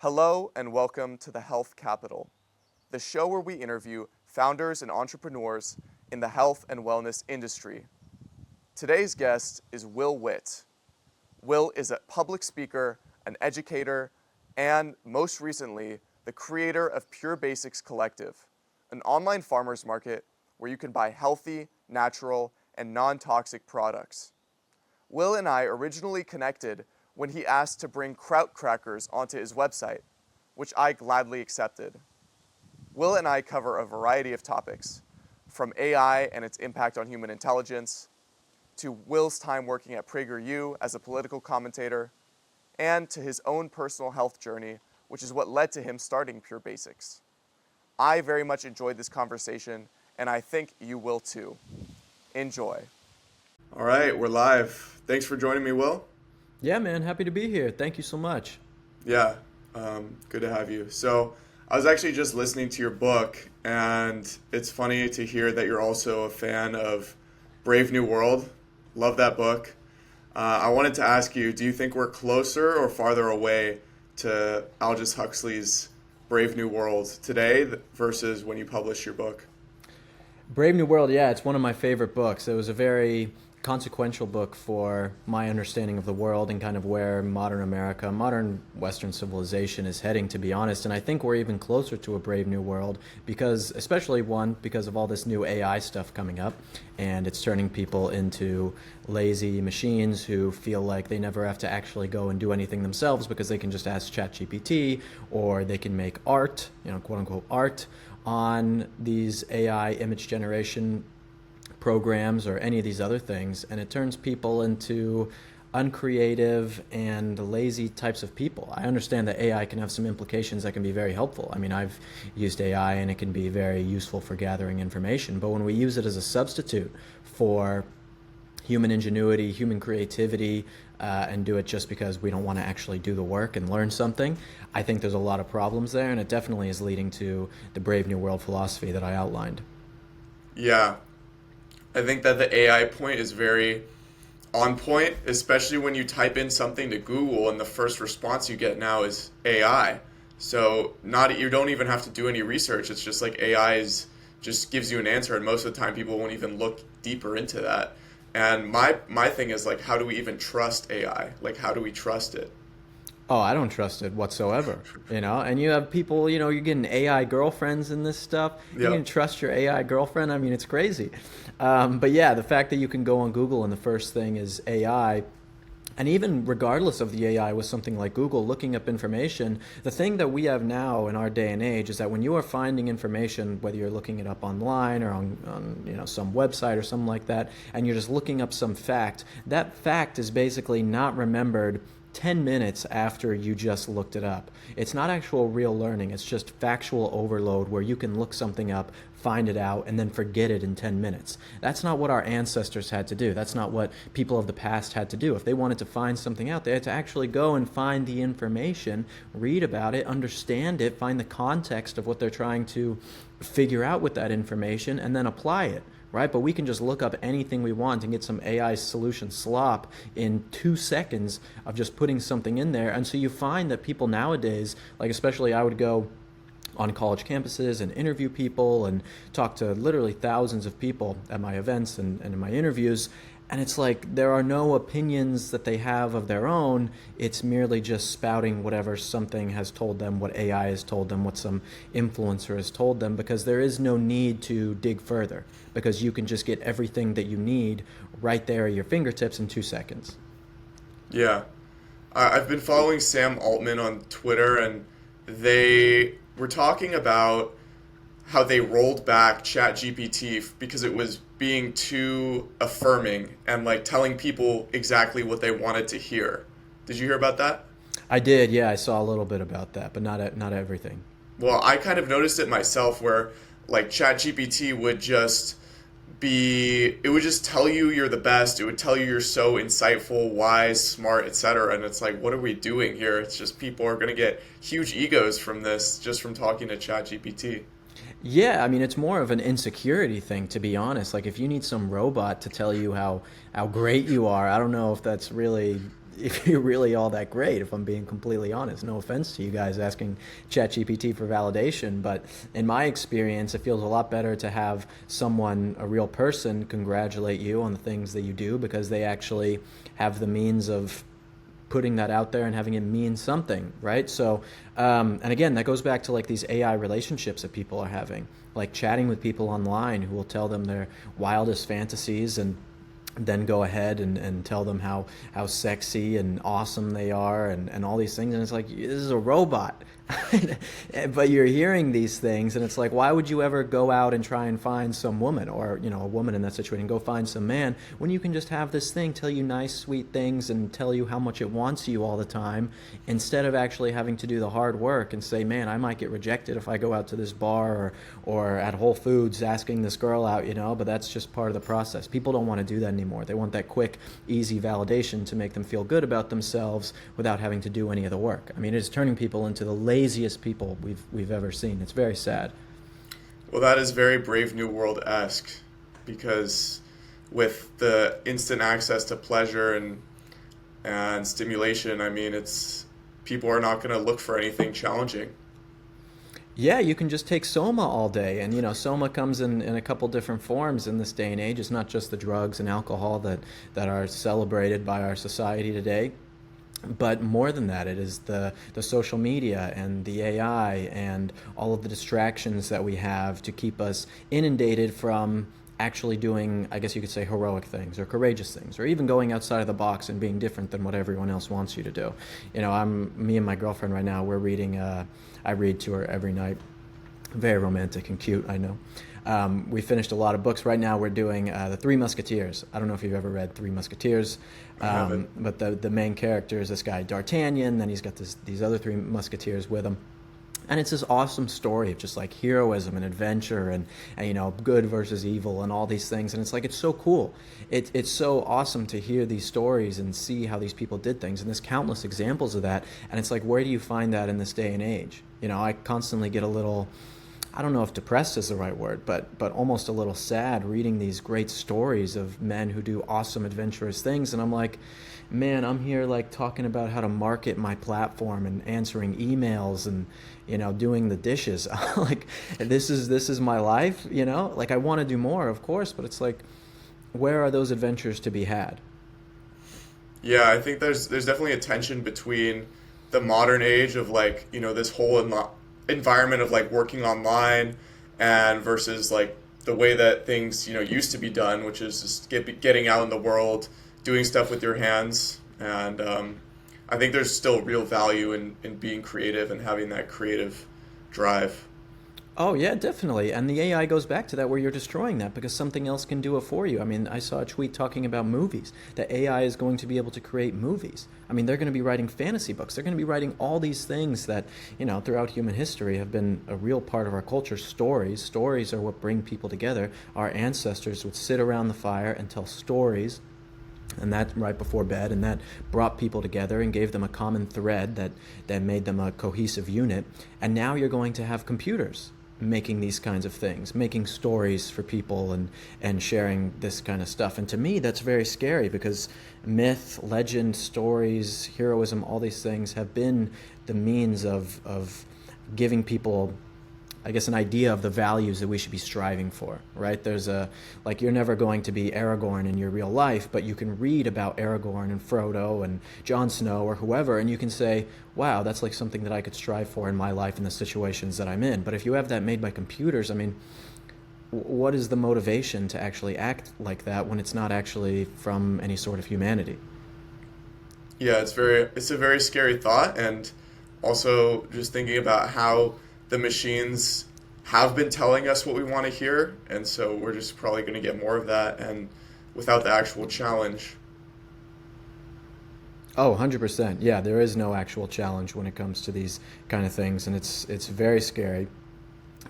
Hello and welcome to the Health Capital, the show where we interview founders and entrepreneurs in the health and wellness industry. Today's guest is Will Witt. Will is a public speaker, an educator, and most recently, the creator of Pure Basics Collective, an online farmers market where you can buy healthy, natural, and non-toxic products. Will and I originally connected when he asked to bring Kraut Krackers onto his website, which I gladly accepted. Will and I cover a variety of topics, from AI and its impact on human intelligence, to Will's time working at PragerU as a political commentator, and to his own personal health journey, which is what led to him starting Pure Basics. I very much enjoyed this conversation, and I think you will too. Enjoy. All right, we're live. Thanks for joining me, Will. Yeah, man, happy to be here. Thank you so much. Yeah, good to have you. So I was actually just listening to your book, and it's funny to hear that you're also a fan of Brave New World. Love that book. I wanted to ask you, do you think we're closer or farther away to Aldous Huxley's Brave New World today versus when you published your book? Brave New World, yeah, it's one of my favorite books. It was a very consequential book for my understanding of the world and kind of where modern America, modern Western civilization is heading, to be honest. And I think we're even closer to a Brave New World because, especially because of all this new AI stuff coming up, and it's turning people into lazy machines who feel like they never have to actually go and do anything themselves because they can just ask ChatGPT, or they can make art, quote unquote art, on these AI image generation programs or any of these other things, and it turns people into uncreative and lazy types of people. I understand that AI can have some implications that can be very helpful. I mean, I've used AI and it can be very useful for gathering information, but when we use it as a substitute for human ingenuity, human creativity, and do it just because we don't want to actually do the work and learn something, I think there's a lot of problems there, and it definitely is leading to the Brave New World philosophy that I outlined. Yeah, I think that the AI point is very on point, especially when you type in something to Google and the first response you get now is AI. So you don't even have to do any research. It's just like just gives you an answer, and most of the time people won't even look deeper into that. And my thing is, like, how do we even trust AI? Like, how do we trust it? Oh, I don't trust it whatsoever, and you have people, you're getting AI girlfriends and this stuff. Yep. You can trust your AI girlfriend? I mean, it's crazy. But yeah, the fact that you can go on Google and the first thing is AI, and even regardless of the AI with something like Google, looking up information, the thing that we have now in our day and age is that when you are finding information, whether you're looking it up online or on some website or something like that, and you're just looking up some fact, that fact is basically not remembered 10 minutes after you just looked it up. It's not actual real learning. It's just factual overload where you can look something up, find it out, and then forget it in 10 minutes. That's not what our ancestors had to do. That's not what people of the past had to do. If they wanted to find something out, they had to actually go and find the information, read about it, understand it, find the context of what they're trying to figure out with that information, and then apply it. Right? But we can just look up anything we want and get some AI solution slop in 2 seconds of just putting something in there. And so you find that people nowadays, like especially I would go on college campuses and interview people and talk to literally thousands of people at my events and in my interviews. And it's like there are no opinions that they have of their own. It's merely just spouting whatever something has told them, what AI has told them, what some influencer has told them, because there is no need to dig further, because you can just get everything that you need right there at your fingertips in 2 seconds. Yeah. I've been following Sam Altman on Twitter, and they were talking about how they rolled back ChatGPT because it was being too affirming and like telling people exactly what they wanted to hear. Did you hear about that? I did, yeah. I saw a little bit about that, but not everything. Well, I kind of noticed it myself where like ChatGPT would just it would just tell you you're the best. It would tell you you're so insightful, wise, smart, etc. And it's like, what are we doing here? It's just people are going to get huge egos from this just from talking to ChatGPT. Yeah, I mean, it's more of an insecurity thing, to be honest. Like, if you need some robot to tell you how great you are, I don't know if that's really if you're really all that great, if I'm being completely honest. No offense to you guys asking ChatGPT for validation, but in my experience, it feels a lot better to have someone, a real person, congratulate you on the things that you do, because they actually have the means of putting that out there and having it mean something, right? So, and again, that goes back to like these AI relationships that people are having, like chatting with people online who will tell them their wildest fantasies and then go ahead and tell them how sexy and awesome they are and all these things. And it's like, this is a robot. But you're hearing these things, and it's like, why would you ever go out and try and find some woman, or a woman in that situation, go find some man, when you can just have this thing tell you nice sweet things and tell you how much it wants you all the time, instead of actually having to do the hard work and say, man, I might get rejected if I go out to this bar or at Whole Foods asking this girl out, but that's just part of the process. People don't want to do that anymore. They want that quick, easy validation to make them feel good about themselves without having to do any of the work. I mean, it is turning people into the laziest people we've ever seen. It's very sad. Well, that is very Brave New World-esque, because with the instant access to pleasure and stimulation, I mean, people are not going to look for anything challenging. Yeah, you can just take Soma all day, and Soma comes in a couple different forms in this day and age. It's not just the drugs and alcohol that are celebrated by our society today. But more than that, it is the social media and the AI and all of the distractions that we have to keep us inundated from actually doing, I guess you could say, heroic things or courageous things, or even going outside of the box and being different than what everyone else wants you to do. Me and my girlfriend right now, we're reading, I read to her every night. Very romantic and cute, I know. We finished a lot of books. Right now we're doing The Three Musketeers. I don't know if you've ever read Three Musketeers, but the main character is this guy D'Artagnan, then he's got these other three musketeers with him. And it's this awesome story of just like heroism and adventure and good versus evil and all these things. And it's like, it's so cool. It's so awesome to hear these stories and see how these people did things. And there's countless examples of that. And it's like, where do you find that in this day and age? I constantly get a little, I don't know if depressed is the right word, but almost a little sad reading these great stories of men who do awesome, adventurous things. And I'm like, man, I'm here like talking about how to market my platform and answering emails and, doing the dishes. Like, this is my life, like I want to do more, of course, but it's like, where are those adventures to be had? Yeah, I think there's definitely a tension between the modern age of like, this whole environment of like working online and versus like the way that things used to be done, which is just getting out in the world, doing stuff with your hands. And I think there's still real value in being creative and having that creative drive. Oh, yeah, definitely. And the AI goes back to that, where you're destroying that because something else can do it for you. I mean, I saw a tweet talking about movies. The AI is going to be able to create movies. I mean, they're going to be writing fantasy books. They're going to be writing all these things that, throughout human history have been a real part of our culture. Stories are what bring people together. Our ancestors would sit around the fire and tell stories, and that right before bed, and that brought people together and gave them a common thread that made them a cohesive unit. And now you're going to have computers making these kinds of things, making stories for people and sharing this kind of stuff. And to me, that's very scary, because myth, legend, stories, heroism, all these things have been the means of giving people, I guess, an idea of the values that we should be striving for, right? There's you're never going to be Aragorn in your real life, but you can read about Aragorn and Frodo and Jon Snow or whoever, and you can say, wow, that's like something that I could strive for in my life in the situations that I'm in. But if you have that made by computers, I mean, what is the motivation to actually act like that when it's not actually from any sort of humanity? Yeah, it's a very scary thought, and also just thinking about how the machines have been telling us what we want to hear, and so we're just probably going to get more of that, and without the actual challenge. Oh, 100%. Yeah, there is no actual challenge when it comes to these kind of things, and it's very scary.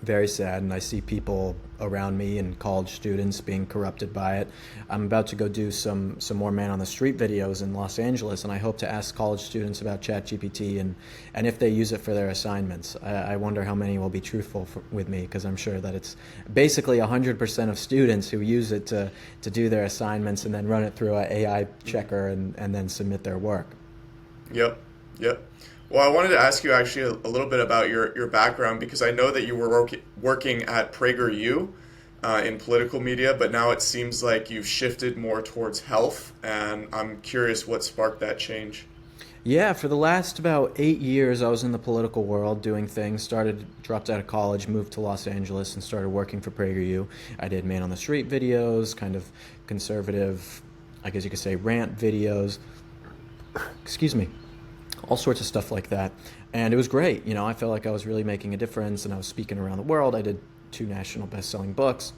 Very sad, and I see people around me and college students being corrupted by it. I'm about to go do some more man on the street videos in Los Angeles, and I hope to ask college students about ChatGPT and if they use it for their assignments. I wonder how many will be truthful with me, because I'm sure that it's basically 100% of students who use it to do their assignments and then run it through an AI checker and then submit their work. Yep, yep. Well, I wanted to ask you actually a little bit about your background, because I know that you were working at PragerU in political media, but now it seems like you've shifted more towards health, and I'm curious what sparked that change. Yeah, for the last about 8 years, I was in the political world doing things. Dropped out of college, moved to Los Angeles, and started working for PragerU. I did man on the street videos, kind of conservative, I guess you could say, rant videos. Excuse me. All sorts of stuff like that. And it was great. I felt like I was really making a difference, and I was speaking around the world. I did 2 national best-selling books,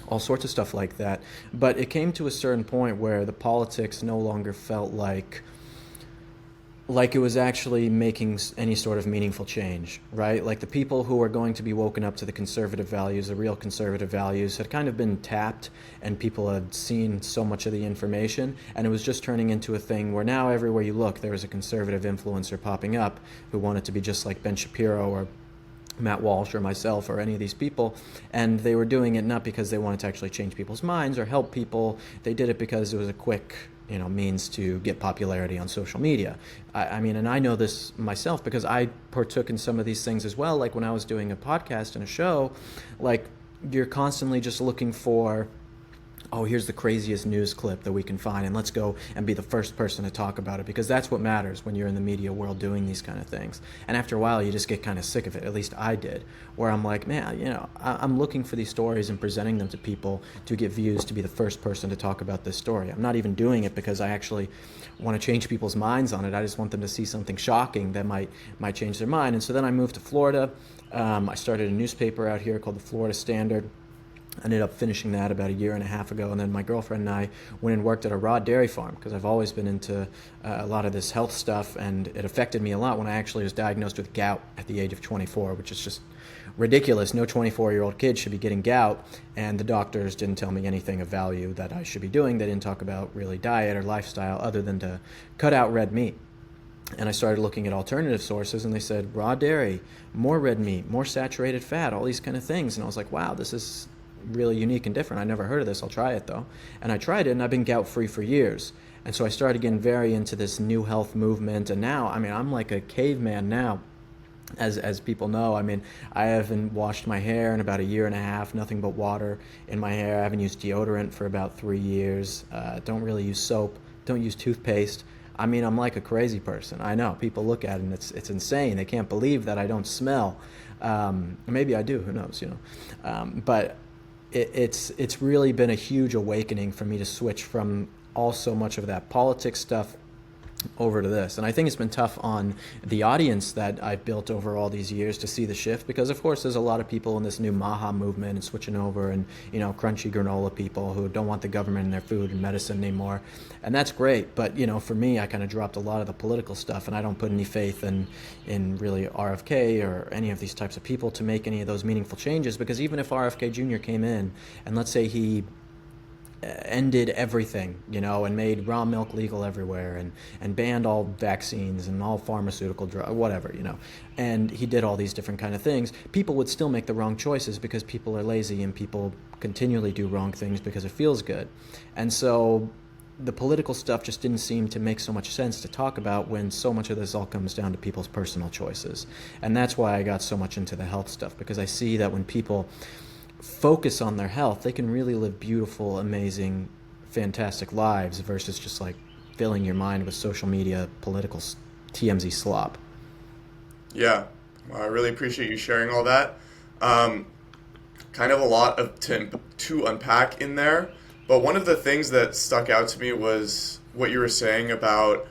all sorts of stuff like that. But it came to a certain point where the politics no longer felt like it was actually making any sort of meaningful change, right? Like the people who were going to be woken up to the conservative values, the real conservative values, had kind of been tapped, and people had seen so much of the information, and it was just turning into a thing where now everywhere you look, there was a conservative influencer popping up who wanted to be just like Ben Shapiro or Matt Walsh or myself or any of these people, and they were doing it not because they wanted to actually change people's minds or help people. They did it because it was a quick means to get popularity on social media. I mean, and I know this myself because I partook in some of these things as well. Like when I was doing a podcast and a show, like you're constantly just looking for, oh, here's the craziest news clip that we can find, and let's go and be the first person to talk about it, because that's what matters when you're in the media world doing these kind of things. And after a while, you just get kind of sick of it. At least I did, where I'm like, man, I'm looking for these stories and presenting them to people to get views, to be the first person to talk about this story. I'm not even doing it because I actually want to change people's minds on it. I just want them to see something shocking that might change their mind. And so then I moved to Florida. I started a newspaper out here called the Florida Standard. I ended up finishing that about 1.5 years ago, and then my girlfriend and I went and worked at a raw dairy farm, because I've always been into a lot of this health stuff, and it affected me a lot when I actually was diagnosed with gout at the age of 24, which is just ridiculous. No 24-year-old kid should be getting gout, and the doctors didn't tell me anything of value that I should be doing. They didn't talk about really diet or lifestyle other than to cut out red meat. And I started looking at alternative sources, and they said raw dairy, more red meat, more saturated fat, all these kind of things. And I was like, wow, this is really unique and different. I never heard of this. I'll try it though. And I tried it, and I've been gout free for years. And so I started getting very into this new health movement. And now, I mean, I'm like a caveman now. As people know, I mean, I haven't washed my hair in about 1.5 years, nothing but water in my hair. I haven't used deodorant for about 3 years. Don't really use soap. Don't use toothpaste. I mean, I'm like a crazy person. I know. People look at it and it's insane. They can't believe that I don't smell. Maybe I do. Who knows? But it's really been a huge awakening for me to switch from so much of that politics stuff over to this. And I think it's been tough on the audience that I've built over all these years to see the shift, because of course there's a lot of people in this new Maha movement and switching over, and crunchy granola people who don't want the government in their food and medicine anymore. And that's great, but for me, I kind of dropped a lot of the political stuff, and I don't put any faith in really RFK or any of these types of people to make any of those meaningful changes. Because even if RFK Jr. came in and let's say he ended everything, and made raw milk legal everywhere, and banned all vaccines and all pharmaceutical drugs, whatever, and he did all these different kind of things, people would still make the wrong choices because people are lazy and people continually do wrong things because it feels good. And so the political stuff just didn't seem to make so much sense to talk about, when so much of this all comes down to people's personal choices. And that's why I got so much into the health stuff, because I see that when people focus on their health, they can really live beautiful, amazing, fantastic lives, versus just like filling your mind with social media, political TMZ slop. Yeah, well, I really appreciate you sharing all that. Kind of a lot to unpack in there, but one of the things that stuck out to me was what you were saying about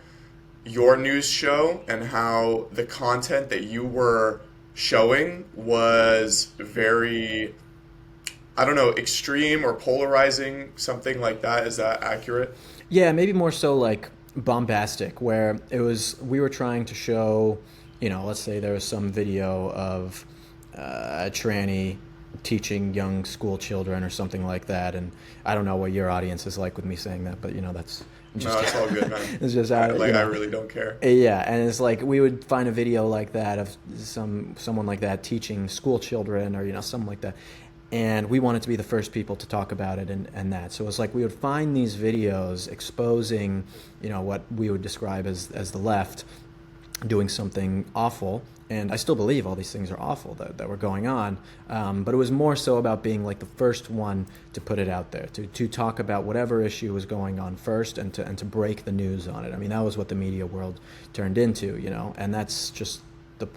your news show and how the content that you were showing was very, I don't know, extreme or polarizing, something like that. Is that accurate? Yeah, maybe more so like bombastic, where we were trying to show, let's say there was some video of a tranny teaching young school children or something like that. And I don't know what your audience is like with me saying that, but that's just, No, it's all good, man. it's just I really don't care. yeah, and it's like we would find a video like that of someone like that teaching school children or something like that, and we wanted to be the first people to talk about it and that. So it's like we would find these videos exposing what we would describe as the left doing something awful. And I still believe all these things are awful that were going on. But it was more so about being like the first one to put it out there, to talk about whatever issue was going on first and to break the news on it. I mean, that was what the media world turned into, and that's just the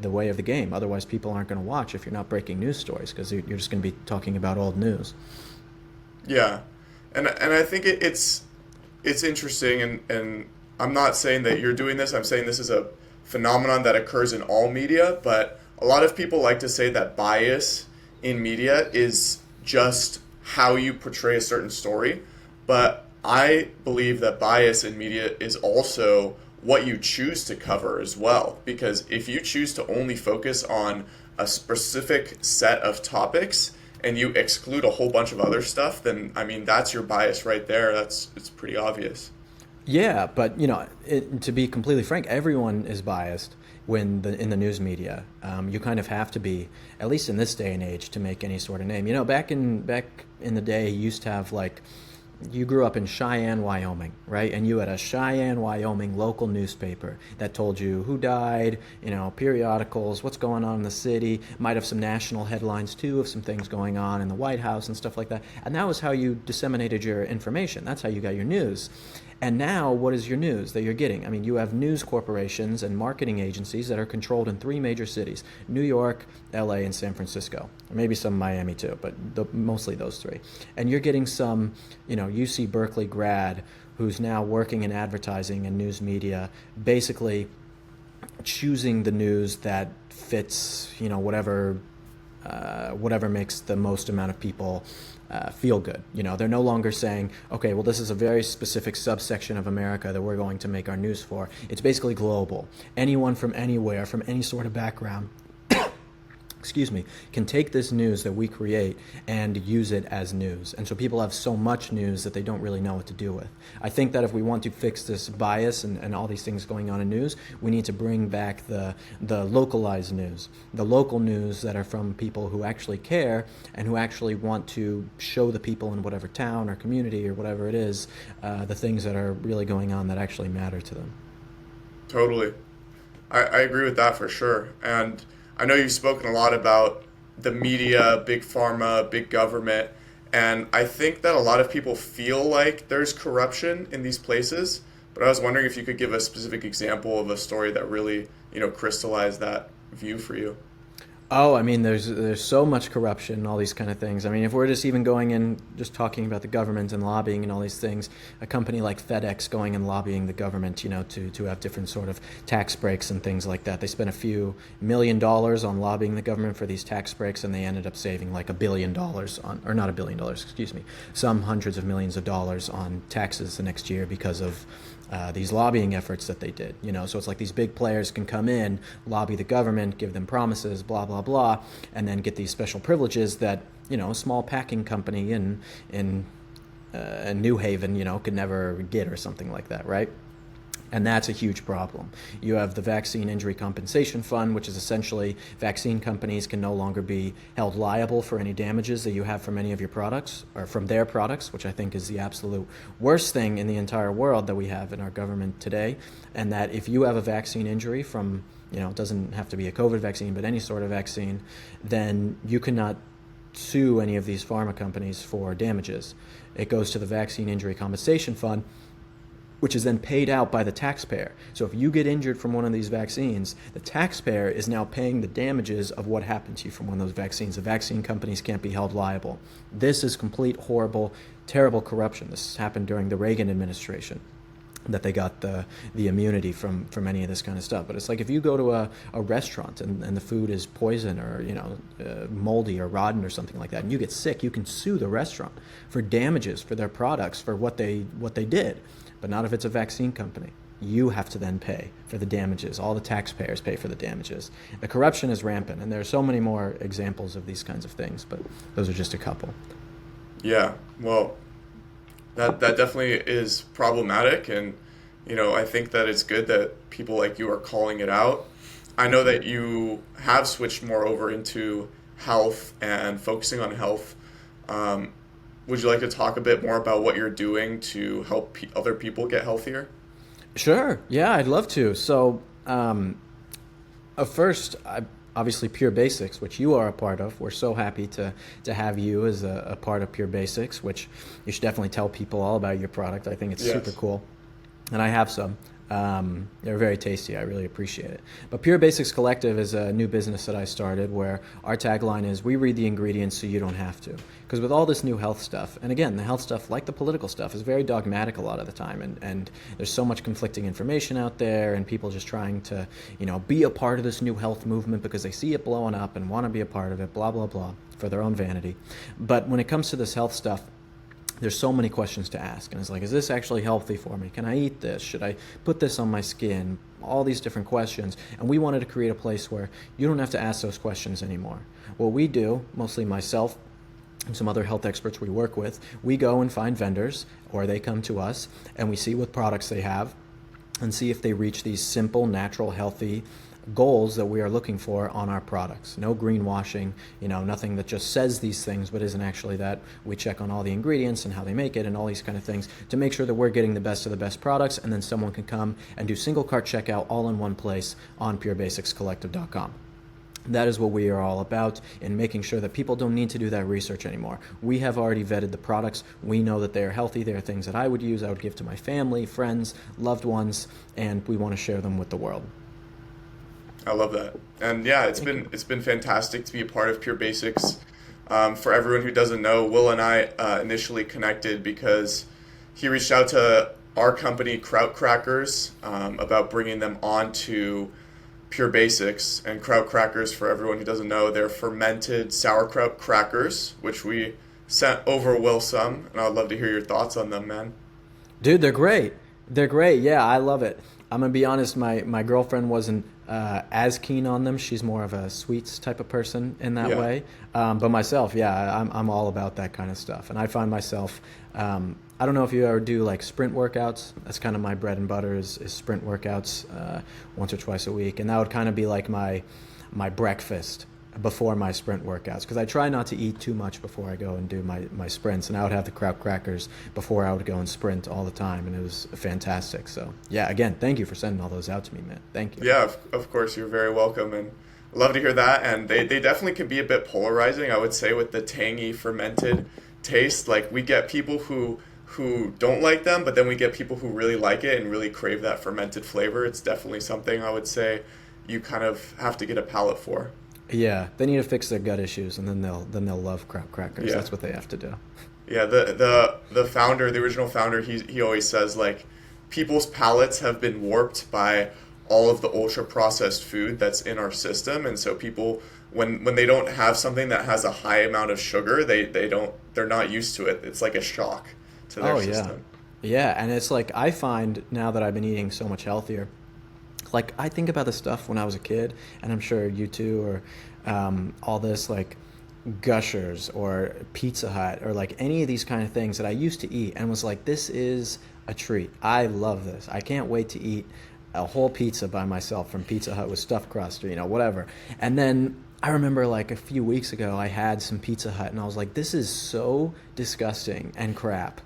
way of the game. Otherwise, people aren't going to watch if you're not breaking news stories, because you're just going to be talking about old news. Yeah. And I think it's interesting, and I'm not saying that you're doing this. I'm saying this is a phenomenon that occurs in all media, but a lot of people like to say that bias in media is just how you portray a certain story, but I believe that bias in media is also what you choose to cover as well, because if you choose to only focus on a specific set of topics and you exclude a whole bunch of other stuff, then I mean that's your bias right there. It's pretty obvious. Yeah, but to be completely frank, everyone is biased in the news media. You kind of have to be, at least in this day and age, to make any sort of name. Back in the day, you used to have you grew up in Cheyenne, Wyoming, right? And you had a Cheyenne, Wyoming local newspaper that told you who died, periodicals, what's going on in the city, might have some national headlines too of some things going on in the White House and stuff like that. And that was how you disseminated your information. That's how you got your news. And now, what is your news that you're getting? I mean, you have news corporations and marketing agencies that are controlled in 3 major cities: New York, LA, and San Francisco. Or maybe some Miami too, but mostly those 3. And you're getting some, UC Berkeley grad who's now working in advertising and news media, basically choosing the news that fits, whatever makes the most amount of people feel good. They're no longer saying, okay, well, this is a very specific subsection of America that we're going to make our news for. It's basically global. Anyone from anywhere, from any sort of background, can take this news that we create and use it as news. And so people have so much news that they don't really know what to do with. I think that if we want to fix this bias and all these things going on in news, we need to bring back the localized news, the local news that are from people who actually care and who actually want to show the people in whatever town or community or whatever it is, the things that are really going on that actually matter to them. Totally. I agree with that for sure. And I know you've spoken a lot about the media, big pharma, big government, and I think that a lot of people feel like there's corruption in these places, but I was wondering if you could give a specific example of a story that really, crystallized that view for you. Oh, I mean, there's so much corruption and all these kind of things. I mean, if we're just even going in, just talking about the government and lobbying and all these things, a company like FedEx going and lobbying the government, to have different sort of tax breaks and things like that. They spent a few $1 million on lobbying the government for these tax breaks, and they ended up saving like $1 billion on, or not $1 billion, excuse me, some hundreds of millions of dollars on taxes the next year because of these lobbying efforts that they did. So it's like these big players can come in, lobby the government, give them promises, blah, blah, blah, and then get these special privileges that, a small packing company in New Haven, could never get or something like that, right? And that's a huge problem. You have the Vaccine Injury Compensation Fund, which is essentially vaccine companies can no longer be held liable for any damages that you have from any of your products or from their products, which I think is the absolute worst thing in the entire world that we have in our government today. And that if you have a vaccine injury from, it doesn't have to be a COVID vaccine, but any sort of vaccine, then you cannot sue any of these pharma companies for damages. It goes to the Vaccine Injury Compensation Fund, which is then paid out by the taxpayer. So if you get injured from one of these vaccines, the taxpayer is now paying the damages of what happened to you from one of those vaccines. The vaccine companies can't be held liable. This is complete, horrible, terrible corruption. This happened during the Reagan administration, that they got the immunity from any of this kind of stuff. But it's like if you go to a restaurant and the food is poison or moldy or rotten or something like that, and you get sick, you can sue the restaurant for damages for their products for what they did. But not if it's a vaccine company. you have to then pay for the damages. All the taxpayers pay for the damages. The corruption is rampant, and there are so many more examples of these kinds of things, but those are just a couple. Yeah, well, that definitely is problematic, and I think that it's good that people like you are calling it out. I know that you have switched more over into health and focusing on health. Would you like to talk a bit more about what you're doing to help other people get healthier? Sure. Yeah, I'd love to. So, first, obviously, Pure Basics, which you are a part of. We're so happy to have you as a part of Pure Basics, which you should definitely tell people all about your product. I think it's super cool. And I have some. They're very tasty. I really appreciate it. But Pure Basics Collective is a new business that I started where our tagline is, we read the ingredients so you don't have to. Because with all this new health stuff, and again, the health stuff, like the political stuff, is very dogmatic a lot of the time. And there's so much conflicting information out there, and people just trying to, be a part of this new health movement because they see it blowing up and want to be a part of it, blah, blah, blah, for their own vanity. But when it comes to this health stuff, there's so many questions to ask. And it's like, is this actually healthy for me? Can I eat this? Should I put this on my skin? All these different questions. And we wanted to create a place where you don't have to ask those questions anymore. What we do, mostly myself and some other health experts we work with, we go and find vendors, or they come to us, and we see what products they have and see if they reach these simple, natural, healthy goals that we are looking for on our products. No greenwashing, nothing that just says these things but isn't actually that. We check on all the ingredients and how they make it and all these kind of things to make sure that we're getting the best of the best products, and then someone can come and do single cart checkout all in one place on purebasicscollective.com. That is what we are all about, in making sure that people don't need to do that research anymore. We have already vetted the products. We know that they are healthy. They are things that I would use, I would give to my family, friends, loved ones, and we want to share them with the world. I love that. And yeah, it's been fantastic to be a part of Pure Basics. For everyone who doesn't know, Will and I initially connected because he reached out to our company, Kraut Krackers, about bringing them on to Pure Basics. And Kraut Krackers, for everyone who doesn't know, they're fermented sauerkraut crackers, which we sent over Will some, and I'd love to hear your thoughts on them, man. Dude, they're great. They're great. Yeah, I love it. I'm going to be honest, my girlfriend wasn't as keen on them. She's more of a sweets type of person in that way. But myself, I'm all about that kind of stuff. And I find myself, I don't know if you ever do like sprint workouts. That's kind of my bread and butter is sprint workouts once or twice a week. And that would kind of be like my breakfast before my sprint workouts, because I try not to eat too much before I go and do my sprints, and I would have the Kraut Crackers before I would go and sprint all the time, and it was fantastic. So yeah, again, thank you for sending all those out to me, man. Thank you. Yeah, of course, you're very welcome, and love to hear that. And they definitely can be a bit polarizing, I would say, with the tangy fermented taste. Like, we get people who don't like them, but then we get people who really like it and really crave that fermented flavor. It's definitely something I would say you kind of have to get a palate for. Yeah, they need to fix their gut issues, and then they'll love Kraut Crackers. Yeah. That's what they have to do. Yeah, the founder, the original founder, he always says, like, people's palates have been warped by all of the ultra processed food that's in our system, and so people, when they don't have something that has a high amount of sugar, they're not used to it. It's like a shock to their system. Yeah, and it's like, I find now that I've been eating so much healthier, like, I think about the stuff when I was a kid, and I'm sure you too, or all this, like, Gushers or Pizza Hut or like any of these kind of things that I used to eat and was like, this is a treat. I love this. I can't wait to eat a whole pizza by myself from Pizza Hut with stuffed crust or, whatever. And then I remember like a few weeks ago, I had some Pizza Hut and I was like, this is so disgusting and crap.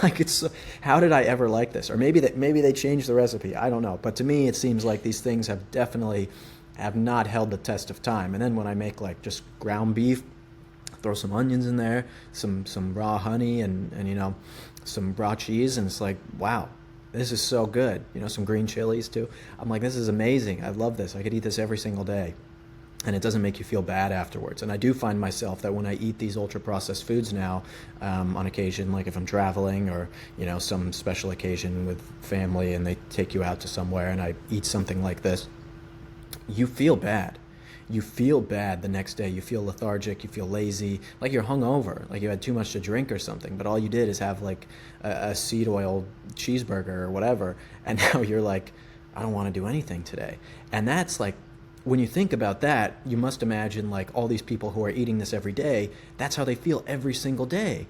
Like, it's so, how did I ever like this? Or maybe they changed the recipe. I don't know. But to me, it seems like these things have not held the test of time. And then when I make like just ground beef, throw some onions in there, some raw honey and some raw cheese, and it's like, wow, this is so good. Some green chilies too. I'm like, this is amazing. I love this. I could eat this every single day. And it doesn't make you feel bad afterwards. And I do find myself that when I eat these ultra-processed foods now, on occasion, like if I'm traveling or, some special occasion with family and they take you out to somewhere and I eat something like this, you feel bad. you feel bad the next day. You feel lethargic, you feel lazy, like you're hungover, like you had too much to drink or something. But all you did is have like a seed oil cheeseburger or whatever, and now you're like, I don't want to do anything today. And that's like, when you think about that, you must imagine like all these people who are eating this every day, that's how they feel every single day.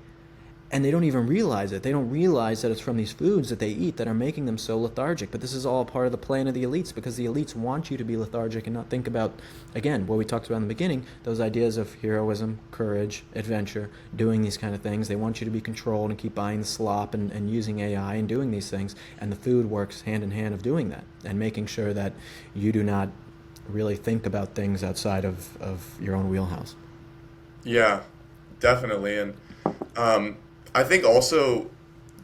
And they don't even realize it. They don't realize that it's from these foods that they eat that are making them so lethargic. But this is all part of the plan of the elites, because the elites want you to be lethargic and not think about, again, what we talked about in the beginning, those ideas of heroism, courage, adventure, doing these kind of things. They want you to be controlled and keep buying the slop and using AI and doing these things. And the food works hand in hand of doing that and making sure that you do not really think about things outside of your own wheelhouse. Yeah, definitely. And I think also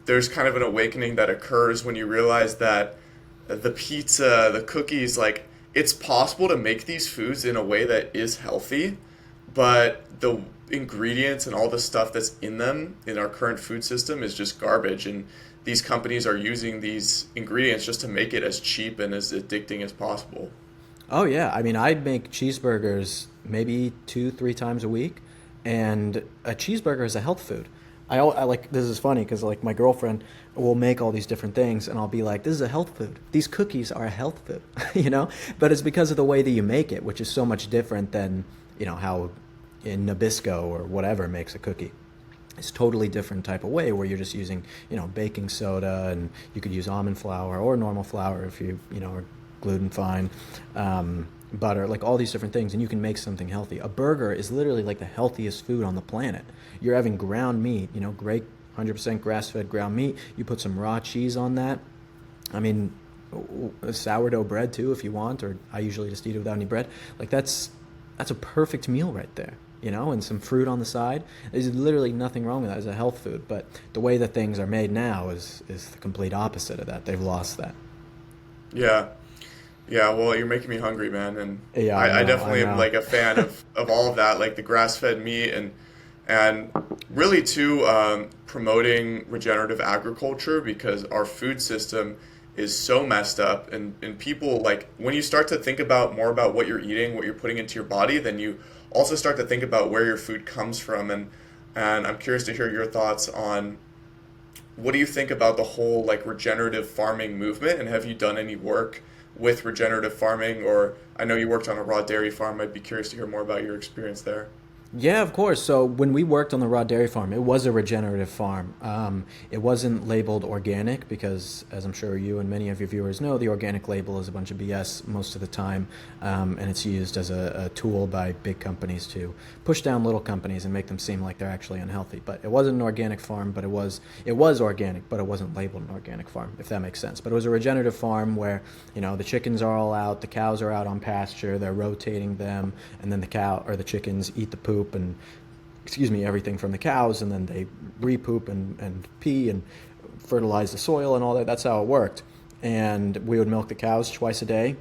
there's kind of an awakening that occurs when you realize that the pizza, the cookies, like it's possible to make these foods in a way that is healthy, but the ingredients and all the stuff that's in them in our current food system is just garbage. And these companies are using these ingredients just to make it as cheap and as addicting as possible. Oh yeah, I mean, I'd make cheeseburgers maybe 2-3 times a week, and a cheeseburger is a health food. I like, this is funny because like my girlfriend will make all these different things and I'll be like, this is a health food. These cookies are a health food, you know? But it's because of the way that you make it, which is so much different than, you know, how in Nabisco or whatever makes a cookie. It's totally different type of way where you're just using, you know, baking soda, and you could use almond flour or normal flour if you know, are gluten fine. Butter, like all these different things, and you can make something healthy. A burger is literally like the healthiest food on the planet. You're having ground meat, you know, great 100% grass-fed ground meat. You put some raw cheese on that. I mean, sourdough bread too, if you want, or I usually just eat it without any bread. Like that's a perfect meal right there, you know, and some fruit on the side. There's literally nothing wrong with that as a health food. But the way that things are made now is the complete opposite of that. They've lost that. Yeah. Yeah, well, you're making me hungry, man, and Yeah, I I definitely am know. like a fan of all of that, like the grass-fed meat and really too promoting regenerative agriculture, because our food system is so messed up, and people, like when you start to think about more about what you're eating, what you're putting into your body, then you also start to think about where your food comes from, and I'm curious to hear your thoughts on what do you think about the whole like regenerative farming movement, and have you done any work with regenerative farming? Or I know you worked on a raw dairy farm. I'd be curious to hear more about your experience there. Yeah, of course. So when we worked on the raw dairy farm, it was a regenerative farm. It wasn't labeled organic because, as I'm sure you and many of your viewers know, the organic label is a bunch of BS most of the time, and it's used as a tool by big companies to push down little companies and make them seem like they're actually unhealthy. But it wasn't an organic farm, but it was organic, but it wasn't labeled an organic farm, if that makes sense. But it was a regenerative farm where, you know, the chickens are all out, the cows are out on pasture, they're rotating them, and then the chickens eat the poop and everything from the cows, and then they re-poop and pee and fertilize the soil and all that. That's how it worked. And we would milk the cows twice a day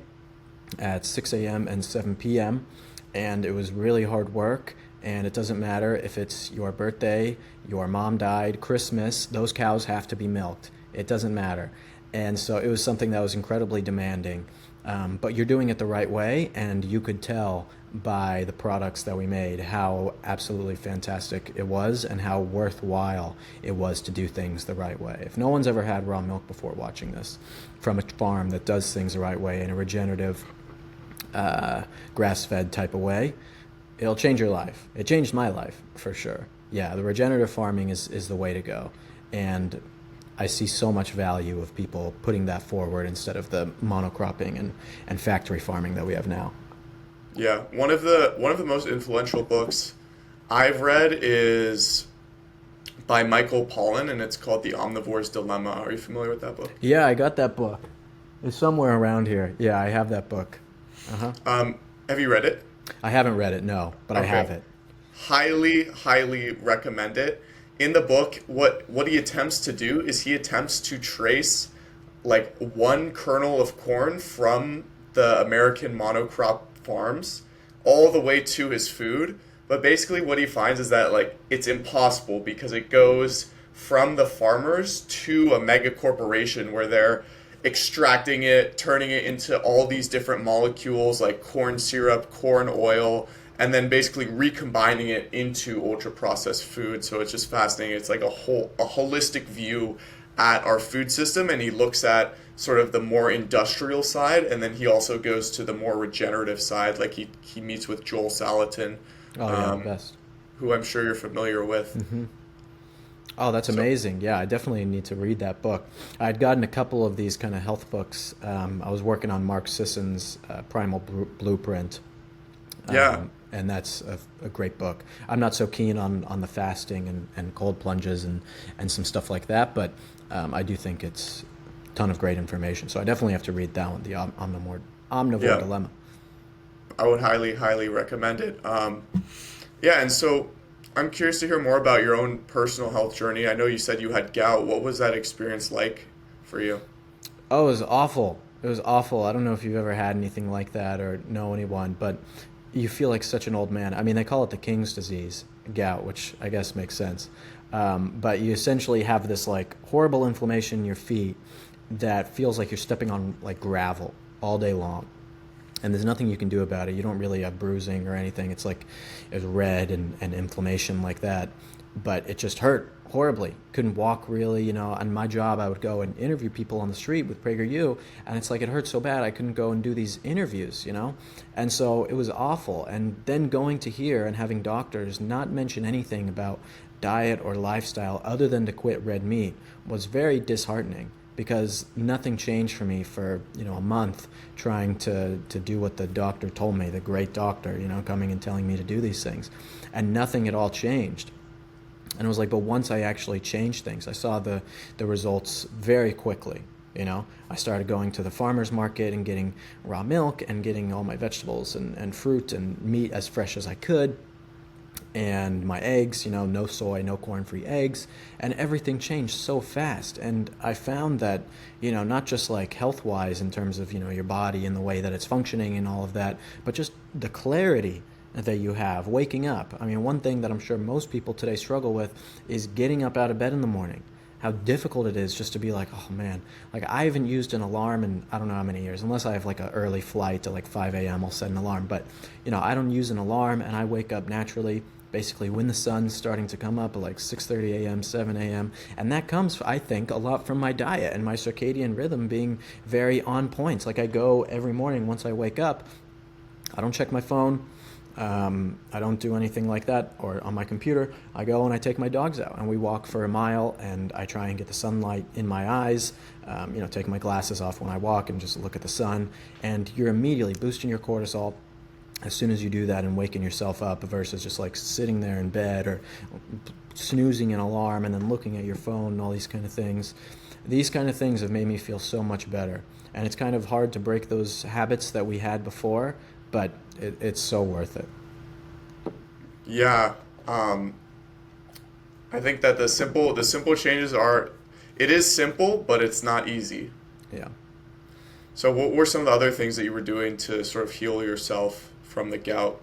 at 6 a.m. and 7 p.m. And it was really hard work. And it doesn't matter if it's your birthday, your mom died, Christmas, those cows have to be milked. It doesn't matter. And so it was something that was incredibly demanding. But you're doing it the right way, and you could tell by the products that we made how absolutely fantastic it was and how worthwhile it was to do things the right way. If no one's ever had raw milk before watching this from a farm that does things the right way in a regenerative, grass-fed type of way, it'll change your life. It changed my life for sure. Yeah, the regenerative farming is the way to go. And I see so much value of people putting that forward instead of the monocropping and factory farming that we have now. Yeah, one of the most influential books I've read is by Michael Pollan, and it's called The Omnivore's Dilemma. Are you familiar with that book? Yeah, I got that book. It's somewhere around here. Yeah, I have that book. Have you read it? I haven't read it, no, but I have it. Highly, highly recommend it. In the book, what he attempts to do is he attempts to trace like one kernel of corn from the American monocrop farms all the way to his food. But basically what he finds is that like it's impossible because it goes from the farmers to a mega corporation where they're extracting it, turning it into all these different molecules like corn syrup, corn oil, and then basically recombining it into ultra processed food. So it's just fascinating. It's like a holistic view at our food system, and he looks at sort of the more industrial side, and then he also goes to the more regenerative side. Like he meets with Joel Salatin, Oh yeah, the best. who I'm sure you're familiar with. Oh, that's So amazing. Yeah, I definitely need to read that book. I'd gotten a couple of these kind of health books. I was working on Mark Sisson's Primal Blueprint, yeah, and that's a great book. I'm not so keen on the fasting and cold plunges and some stuff like that, but I do think it's a ton of great information. So I definitely have to read that one, the Omnivore yeah, Dilemma. I would highly recommend it. Yeah, and so I'm curious to hear more about your own personal health journey. I know you said you had gout. What was that experience like for you? Oh, it was awful. It was awful. I don't know if you've ever had anything like that or know anyone, but you feel like such an old man. I mean, they call it the king's disease, gout, which I guess makes sense. But you essentially have this like horrible inflammation in your feet that feels like you're stepping on like gravel all day long. And there's nothing you can do about it. You don't really have bruising or anything. It's like it's red and inflammation like that. But it just hurt horribly. Couldn't walk really, On my job, I would go and interview people on the street with PragerU, and it's like it hurt so bad I couldn't go and do these interviews. And so it was awful. And then going to here and having doctors not mention anything about diet or lifestyle other than to quit red meat was very disheartening because nothing changed for me for a month trying to do what the doctor told me, the great doctor, coming and telling me to do these things, and nothing at all changed. And it was like, but once I actually changed things, I saw the results very quickly. I started going to the farmer's market and getting raw milk and getting all my vegetables and fruit and meat as fresh as I could. And my eggs, no soy, no corn-free eggs, and everything changed so fast. And I found that, not just like health-wise in terms of, your body and the way that it's functioning and all of that, but just the clarity that you have waking up. I mean, one thing that I'm sure most people today struggle with is getting up out of bed in the morning. How difficult it is just to be like, oh man, like I haven't used an alarm in I don't know how many years, unless I have like an early flight at like 5 a.m. I'll set an alarm. But, I don't use an alarm and I wake up naturally basically when the sun's starting to come up at like 6:30 a.m., 7 a.m. And that comes, I think, a lot from my diet and my circadian rhythm being very on point. Like I go every morning once I wake up, I don't check my phone. I don't do anything like that or on my computer. I go and I take my dogs out and we walk for a mile and I try and get the sunlight in my eyes, take my glasses off when I walk and just look at the sun. And you're immediately boosting your cortisol as soon as you do that and waking yourself up versus just like sitting there in bed or snoozing an alarm and then looking at your phone and all these kind of things. These kind of things have made me feel so much better. And it's kind of hard to break those habits that we had before, but it's so worth it. Yeah, I think that the simple changes are, it is simple, but it's not easy. Yeah. So what were some of the other things that you were doing to sort of heal yourself from the gout?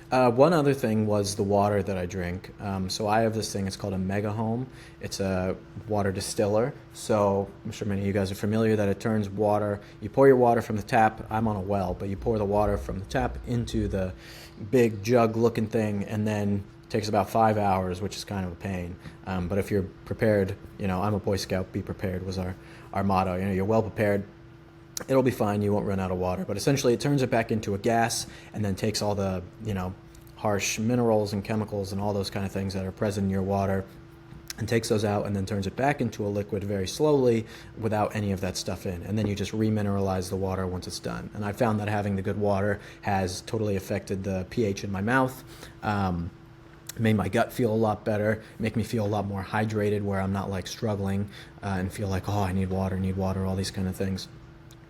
One other thing was the water that I drink. So I have this thing, it's called a Mega Home. It's a water distiller. So I'm sure many of you guys are familiar that it turns water, you pour your water from the tap, I'm on a well, but you pour the water from the tap into the big jug looking thing and then it takes about 5 hours, which is kind of a pain. But if you're prepared, I'm a Boy Scout, be prepared was our motto. You're well prepared. It'll be fine. You won't run out of water. But essentially, it turns it back into a gas and then takes all the, harsh minerals and chemicals and all those kind of things that are present in your water and takes those out and then turns it back into a liquid very slowly without any of that stuff in. And then you just remineralize the water once it's done. And I found that having the good water has totally affected the pH in my mouth. Made my gut feel a lot better, make me feel a lot more hydrated where I'm not like struggling and feel like, oh, I need water, all these kind of things.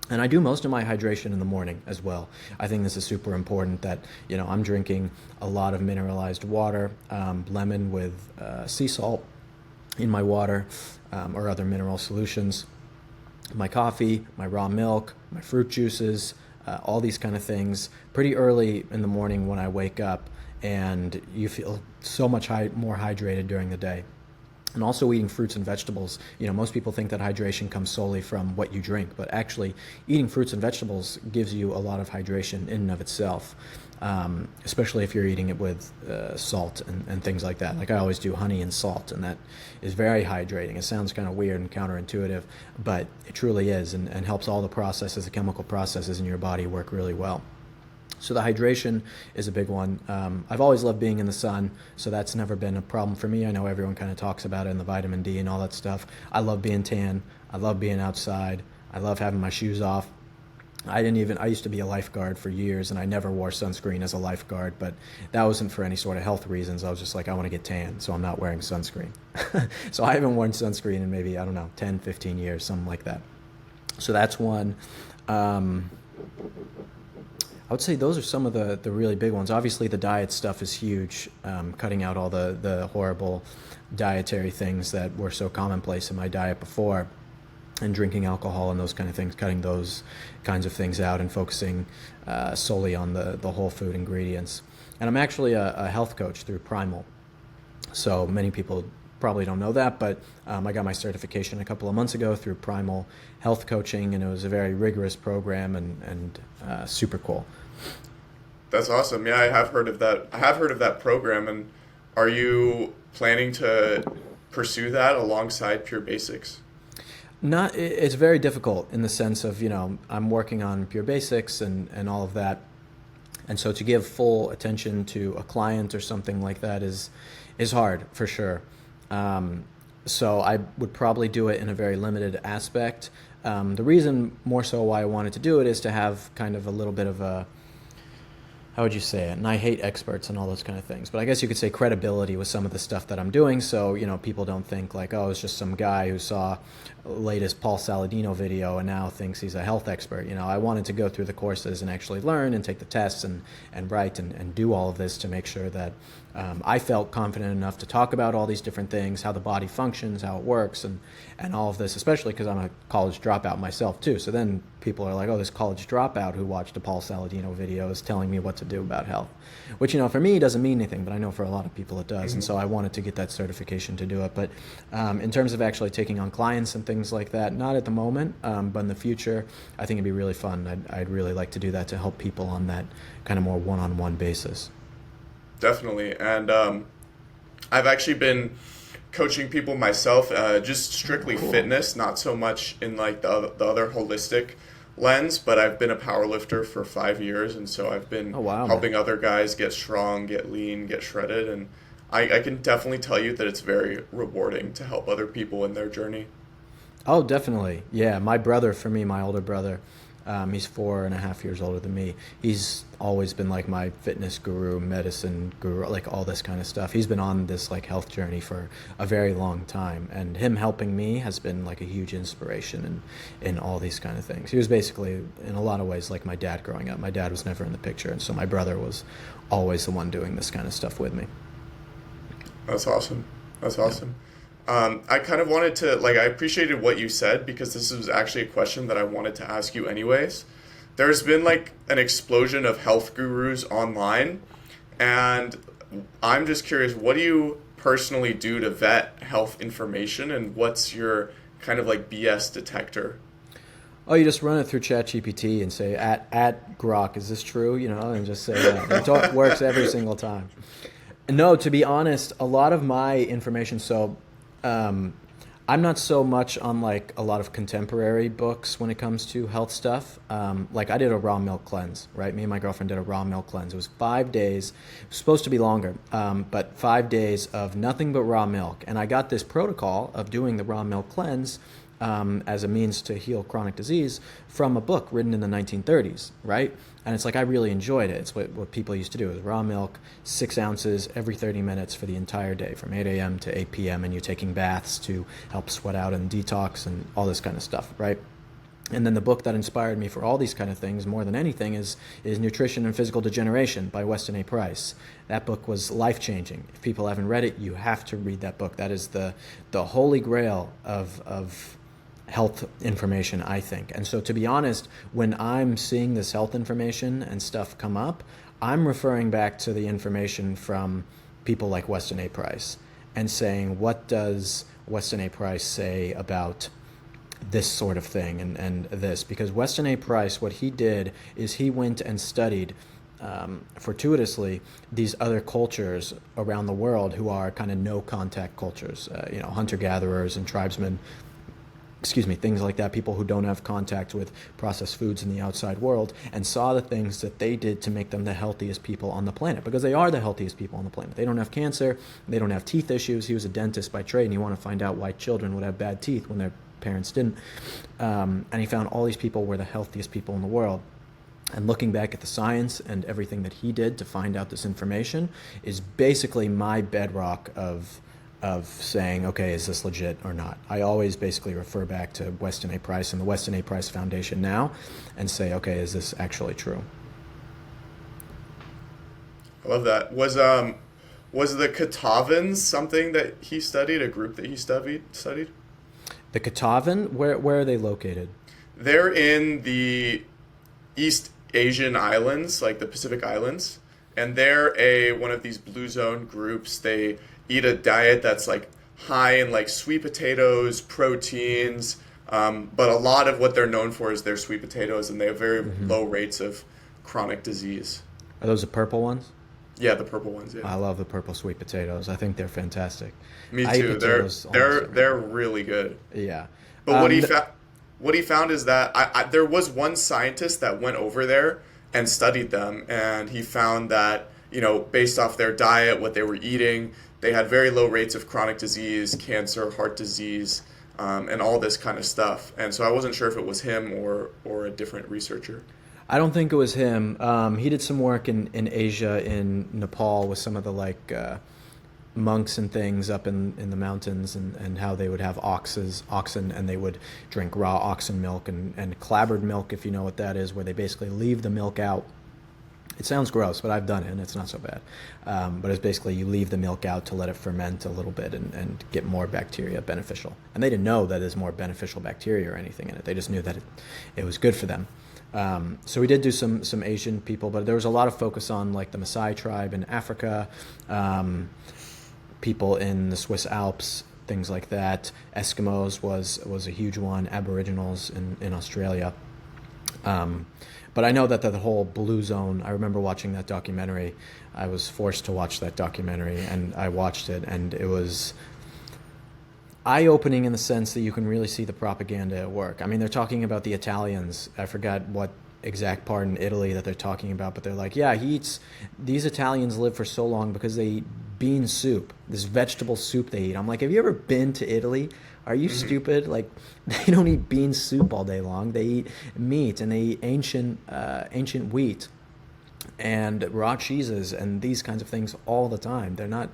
And I do most of my hydration in the morning as well. I think this is super important that, I'm drinking a lot of mineralized water, lemon with sea salt in my water or other mineral solutions, my coffee, my raw milk, my fruit juices, all these kind of things pretty early in the morning when I wake up, and you feel so much more hydrated during the day. And also eating fruits and vegetables. Most people think that hydration comes solely from what you drink, but actually eating fruits and vegetables gives you a lot of hydration in and of itself, especially if you're eating it with salt and things like that. Like I always do honey and salt, and that is very hydrating. It sounds kind of weird and counterintuitive, but it truly is, and helps all the processes, the chemical processes in your body work really well. So the hydration is a big one. I've always loved being in the sun, so that's never been a problem for me. I know everyone kind of talks about it and the vitamin D and all that stuff. I love being tan. I love being outside. I love having my shoes off. I used to be a lifeguard for years, and I never wore sunscreen as a lifeguard, but that wasn't for any sort of health reasons. I was just like, I want to get tan, so I'm not wearing sunscreen. So I haven't worn sunscreen in maybe, 10, 15 years, something like that. So that's one. I would say those are some of the really big ones. Obviously, the diet stuff is huge, cutting out all the horrible dietary things that were so commonplace in my diet before, and drinking alcohol and those kind of things, cutting those kinds of things out and focusing solely on the whole food ingredients. And I'm actually a health coach through Primal. So many people probably don't know that, but I got my certification a couple of months ago through Primal Health Coaching, and it was a very rigorous program and super cool. That's awesome. Yeah, I have heard of that. I have heard of that program. And are you planning to pursue that alongside Pure Basics? It's very difficult in the sense of, I'm working on Pure Basics and all of that. And so to give full attention to a client or something like that is hard for sure. So I would probably do it in a very limited aspect. The reason more so why I wanted to do it is to have kind of a little bit of a, how would you say it? And I hate experts and all those kind of things, but I guess you could say credibility with some of the stuff that I'm doing. So, people don't think like, oh, it's just some guy who saw latest Paul Saladino video and now thinks he's a health expert. I wanted to go through the courses and actually learn and take the tests and write and do all of this to make sure that I felt confident enough to talk about all these different things, how the body functions, how it works, and all of this, especially because I'm a college dropout myself too. So then people are like, oh, this college dropout who watched a Paul Saladino video is telling me what to do about health, which, for me doesn't mean anything, but I know for a lot of people it does. Mm-hmm. And so I wanted to get that certification to do it. But in terms of actually taking on clients and things like that, not at the moment, but in the future, I think it'd be really fun. I'd really like to do that to help people on that kind of more one-on-one basis. Definitely. And I've actually been coaching people myself, just strictly fitness, not so much in like the other holistic lens, but I've been a power lifter for 5 years, and so I've been helping other guys get strong, get lean, get shredded, and I can definitely tell you that it's very rewarding to help other people in their journey. Oh, definitely. Yeah, my older brother, he's 4.5 years older than me. He's always been like my fitness guru, medicine guru, like all this kind of stuff. He's been on this like health journey for a very long time, and him helping me has been like a huge inspiration in all these kind of things. He was basically in a lot of ways like my dad growing up. My dad was never in the picture, and so my brother was always the one doing this kind of stuff with me. That's awesome. That's awesome. I kind of wanted to, I appreciated what you said, because this was actually a question that I wanted to ask you anyways. There's been an explosion of health gurus online, and I'm just curious, what do you personally do to vet health information, and what's your kind of BS detector? Oh, you just run it through ChatGPT and say, at Grok, is this true? And just say that. It works every single time. No, to be honest, a lot of my information, I'm not so much on a lot of contemporary books when it comes to health stuff. I did a raw milk cleanse, right? Me and my girlfriend did a raw milk cleanse. It was 5 days. It was supposed to be longer, but 5 days of nothing but raw milk. And I got this protocol of doing the raw milk cleanse as a means to heal chronic disease from a book written in the 1930s, right? And it's I really enjoyed it. It's what people used to do. It was raw milk, 6 ounces every 30 minutes for the entire day, from 8 a.m. to 8 p.m., and you're taking baths to help sweat out and detox and all this kind of stuff, right? And then the book that inspired me for all these kind of things more than anything is Nutrition and Physical Degeneration by Weston A. Price. That book was life-changing. If people haven't read it, you have to read that book. That is the holy grail of health information, I think. And so to be honest, when I'm seeing this health information and stuff come up, I'm referring back to the information from people like Weston A. Price. and saying, what does Weston A. Price say about this sort of thing and this? Because Weston A. Price, what he did is he went and studied fortuitously these other cultures around the world who are kind of no contact cultures, hunter gatherers and tribesmen, things like that, people who don't have contact with processed foods in the outside world, and saw the things that they did to make them the healthiest people on the planet, because they are the healthiest people on the planet. They don't have cancer, they don't have teeth issues. He was a dentist by trade, and he wanted to find out why children would have bad teeth when their parents didn't. And he found all these people were the healthiest people in the world. And looking back at the science and everything that he did to find out this information is basically my bedrock of saying, okay, is this legit or not? I always basically refer back to Weston A. Price and the Weston A. Price Foundation now and say, okay, is this actually true? I love that. Was the Katavans something that he studied, a group that he studied? The Katavan, where are they located? They're in the East Asian islands, like the Pacific Islands, and they're one of these blue zone groups. They eat a diet that's like high in like sweet potatoes, proteins, but a lot of what they're known for is their sweet potatoes, and they have very low rates of chronic disease. Are those the purple ones? Yeah, the purple ones. Yeah, I love the purple sweet potatoes. I think they're fantastic. Me too. They're really good. Yeah. But what he found is that there was one scientist that went over there and studied them, and he found that, based off their diet, what they were eating, they had very low rates of chronic disease, cancer, heart disease, and all this kind of stuff. And so I wasn't sure if it was him or a different researcher. I don't think it was him. He did some work in Asia, in Nepal, with some of the monks and things up in the mountains, and how they would have oxen, and they would drink raw oxen milk and clabbered milk, if you know what that is, where they basically leave the milk out. It sounds gross, but I've done it, and it's not so bad. But it's basically you leave the milk out to let it ferment a little bit and get more bacteria beneficial. And they didn't know that there's more beneficial bacteria or anything in it. They just knew that it was good for them. So we did do some Asian people, but there was a lot of focus on like the Maasai tribe in Africa, people in the Swiss Alps, things like that. Eskimos was a huge one, Aboriginals in Australia. But I know that the whole blue zone, I remember watching that documentary. I was forced to watch that documentary, and I watched it, and it was eye-opening in the sense that you can really see the propaganda at work. I mean, they're talking about the Italians. I forgot what exact part in Italy that they're talking about, but they're like, yeah, these Italians live for so long because they eat bean soup, this vegetable soup they eat. I'm like, have you ever been to Italy? Are you stupid? Like, they don't eat bean soup all day long. They eat meat, and they eat ancient wheat and raw cheeses and these kinds of things all the time. They're not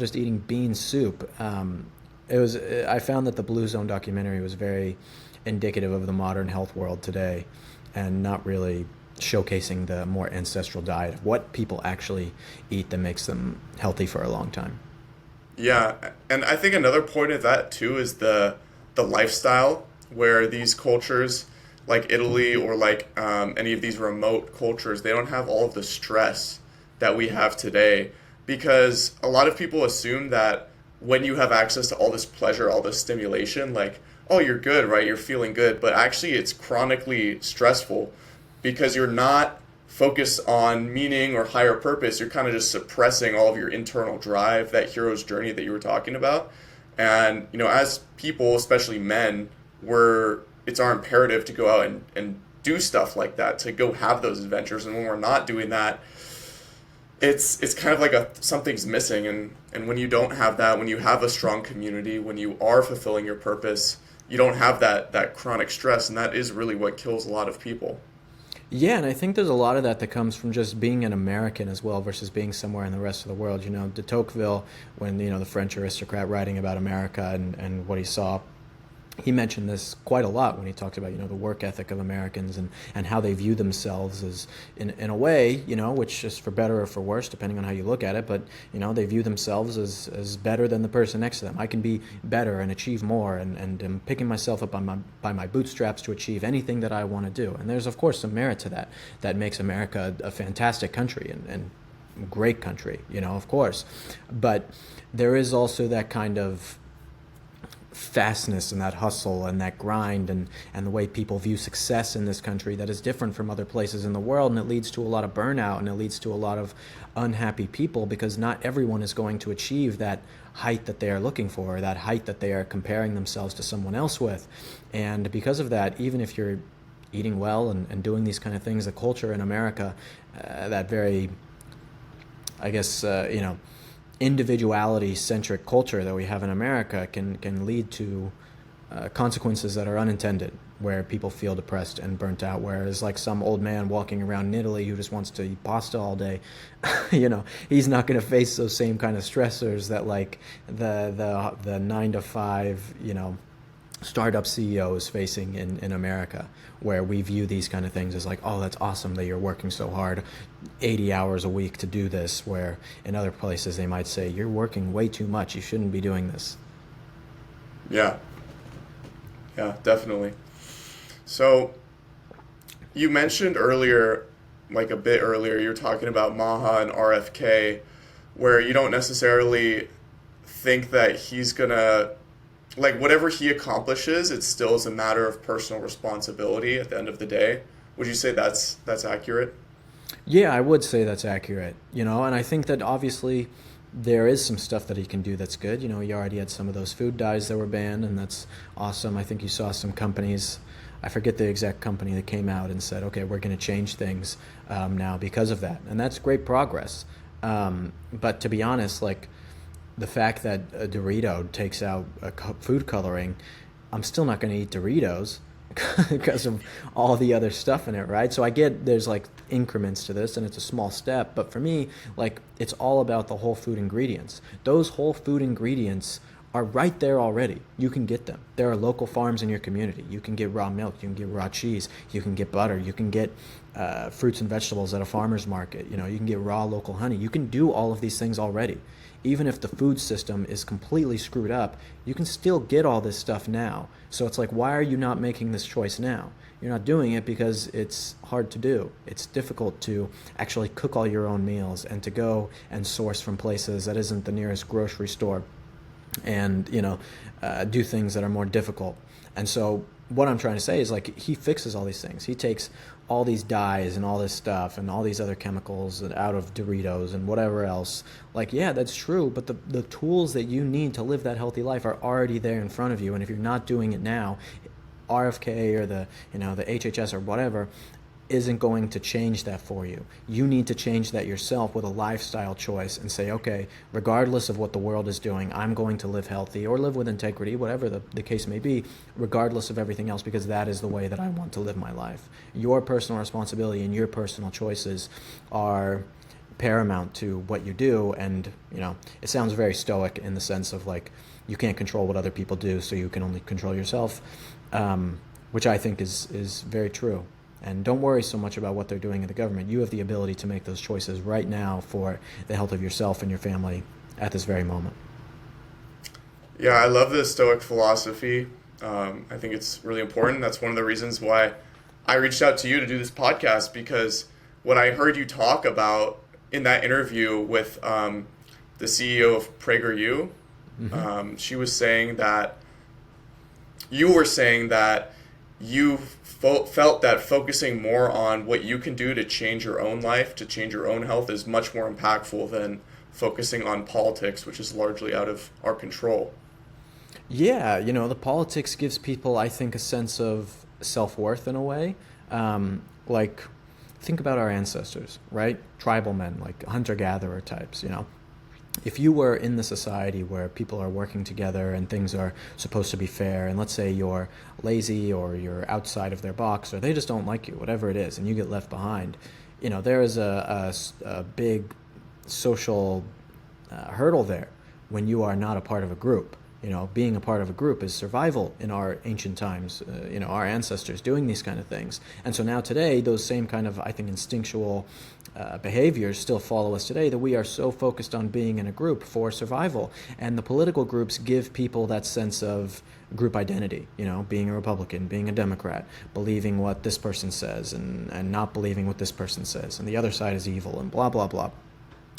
just eating bean soup. I found that the Blue Zone documentary was very indicative of the modern health world today, and not really showcasing the more ancestral diet of what people actually eat that makes them healthy for a long time. Yeah, and I think another point of that too is the lifestyle, where these cultures like Italy or like any of these remote cultures, they don't have all of the stress that we have today, because a lot of people assume that when you have access to all this pleasure, all this stimulation, like, oh, you're good, right? You're feeling good. But actually it's chronically stressful because you're not focused on meaning or higher purpose. You're kind of just suppressing all of your internal drive, that hero's journey that you were talking about. And, as people, especially men, it's our imperative to go out and do stuff like that, to go have those adventures. And when we're not doing that, it's kind of like something's missing. And when you don't have that, when you have a strong community, when you are fulfilling your purpose, you don't have that chronic stress, and that is really what kills a lot of people. Yeah, and I think there's a lot of that comes from just being an American as well versus being somewhere in the rest of the world. De Tocqueville, when, the French aristocrat writing about America and what he saw, he mentioned this quite a lot when he talked about, the work ethic of Americans and how they view themselves as, in a way, which is for better or for worse, depending on how you look at it, but, they view themselves as better than the person next to them. I can be better and achieve more, and am picking myself up by my bootstraps to achieve anything that I want to do. And there's, of course, some merit to that. That makes America a fantastic country, and great country, of course. But there is also that kind of fastness and that hustle and that grind and the way people view success in this country that is different from other places in the world, and it leads to a lot of burnout, and it leads to a lot of unhappy people, because not everyone is going to achieve that height that they are looking for, or that height that they are comparing themselves to someone else with. And because of that, even if you're eating well and doing these kind of things, the culture in America, that very, I guess, individuality-centric culture that we have in America can lead to consequences that are unintended, where people feel depressed and burnt out. Whereas like some old man walking around in Italy who just wants to eat pasta all day, he's not going to face those same kind of stressors that like the 9 to 5, startup CEO is facing in America, where we view these kind of things as like, oh, that's awesome that you're working so hard, 80 hours a week to do this, where in other places they might say, you're working way too much, you shouldn't be doing this. Yeah, definitely. So you mentioned earlier, like a bit earlier, you were talking about Maha and RFK, where you don't necessarily think that he's gonna, like, whatever he accomplishes, it still is a matter of personal responsibility at the end of the day. Would you say that's accurate? Yeah, I would say that's accurate, and I think that obviously there is some stuff that he can do that's good. He already had some of those food dyes that were banned, and that's awesome. I think you saw some companies, I forget the exact company, that came out and said, okay, we're going to change things now because of that. And that's great progress. But to be honest, like, the fact that a Dorito takes out food coloring, I'm still not going to eat Doritos because of all the other stuff in it, right? So I get there's like increments to this and it's a small step, but for me, like, it's all about the whole food ingredients. Those whole food ingredients are right there already. You can get them. There are local farms in your community. You can get raw milk, you can get raw cheese, you can get butter, you can get fruits and vegetables at a farmer's market, you can get raw local honey. You can do all of these things already. Even if the food system is completely screwed up, you can still get all this stuff now. So it's like, why are you not making this choice now? You're not doing it because it's hard to do. It's difficult to actually cook all your own meals and to go and source from places that isn't the nearest grocery store, and do things that are more difficult. And so what I'm trying to say is, like, he fixes all these things. He takes all these dyes and all this stuff and all these other chemicals out of Doritos and whatever else. Like, yeah, that's true, but the tools that you need to live that healthy life are already there in front of you. And if you're not doing it now, RFK or the HHS or whatever isn't going to change that for you. You need to change that yourself with a lifestyle choice and say, okay, regardless of what the world is doing, I'm going to live healthy or live with integrity, whatever the case may be, regardless of everything else, because that is the way that I want to live my life. Your personal responsibility and your personal choices are paramount to what you do. And, it sounds very stoic in the sense of, like, you can't control what other people do, so you can only control yourself, which I think is very true. And don't worry so much about what they're doing in the government. You have the ability to make those choices right now for the health of yourself and your family at this very moment. Yeah, I love the Stoic philosophy. I think it's really important. That's one of the reasons why I reached out to you to do this podcast, because what I heard you talk about in that interview with the CEO of PragerU, she was saying that you were saying that you felt that focusing more on what you can do to change your own life, to change your own health, is much more impactful than focusing on politics, which is largely out of our control. Yeah, the politics gives people, I think, a sense of self-worth in a way. Like, think about our ancestors, right? Tribal men, like hunter-gatherer types, If you were in the society where people are working together and things are supposed to be fair, and let's say you're lazy or you're outside of their box or they just don't like you, whatever it is, and you get left behind, there is a big social hurdle there when you are not a part of a group. Being a part of a group is survival in our ancient times, our ancestors doing these kind of things. And so now today, those same kind of, I think, instinctual behaviors still follow us today, that we are so focused on being in a group for survival. And the political groups give people that sense of group identity, being a Republican, being a Democrat, believing what this person says and not believing what this person says. And the other side is evil and blah, blah, blah.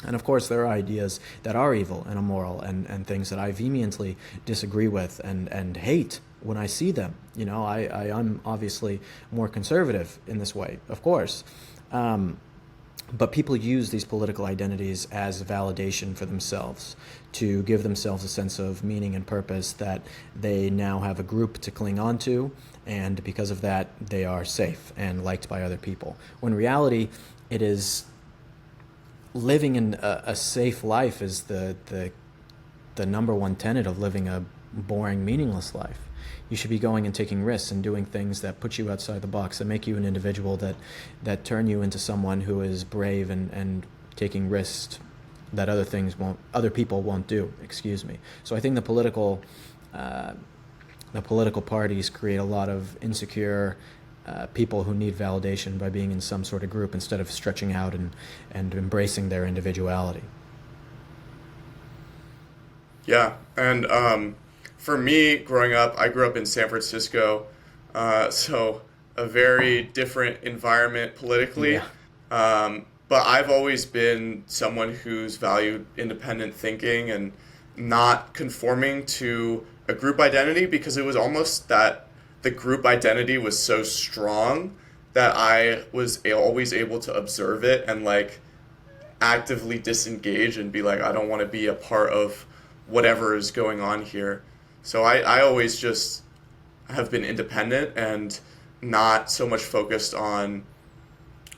And of course, there are ideas that are evil and immoral and things that I vehemently disagree with and hate when I see them. I'm obviously more conservative in this way, of course. But people use these political identities as validation for themselves, to give themselves a sense of meaning and purpose that they now have a group to cling on to, and because of that, they are safe and liked by other people. When in reality, it is living in a safe life is the number one tenet of living a boring, meaningless life. You should be going and taking risks and doing things that put you outside the box, that make you an individual, that turn you into someone who is brave and taking risks that other people won't do. Excuse me. So I think the political parties create a lot of insecure people who need validation by being in some sort of group instead of stretching out and embracing their individuality. Yeah, and for me, growing up, I grew up in San Francisco, so a very different environment politically. Yeah. But I've always been someone who's valued independent thinking and not conforming to a group identity, because it was almost that the group identity was so strong that I was always able to observe it and like actively disengage and be like, I don't want to be a part of whatever is going on here. So I always just have been independent and not so much focused on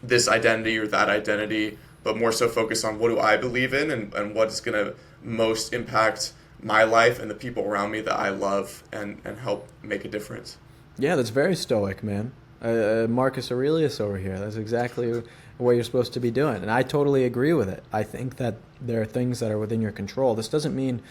this identity or that identity, but more so focused on what do I believe in and what is going to most impact my life and the people around me that I love and help make a difference. Yeah, that's very stoic, man. Marcus Aurelius over here. That's exactly what you're supposed to be doing. And I totally agree with it. I think that there are things that are within your control. This doesn't mean,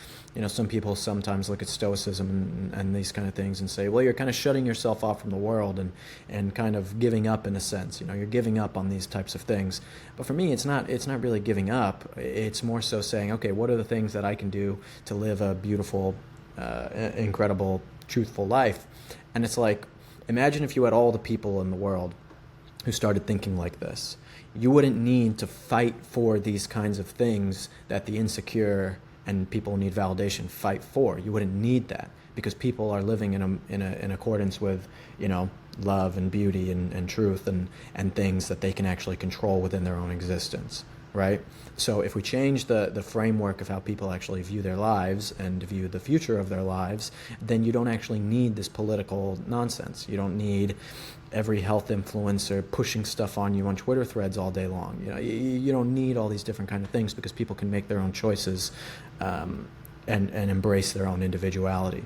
some people sometimes look at Stoicism and these kind of things and say, well, you're kind of shutting yourself off from the world and kind of giving up in a sense. You're giving up on these types of things. But for me, it's not really giving up. It's more so saying, okay, what are the things that I can do to live a beautiful, incredible, truthful life? And it's like, imagine if you had all the people in the world who started thinking like this. You wouldn't need to fight for these kinds of things that the insecure and people who need validation fight for. You wouldn't need that because people are living in accordance with, love and beauty and truth and things that they can actually control within their own existence, right? So if we change the framework of how people actually view their lives and view the future of their lives, then you don't actually need this political nonsense. You don't need every health influencer pushing stuff on you on Twitter threads all day long. You don't need all these different kind of things because people can make their own choices and embrace their own individuality.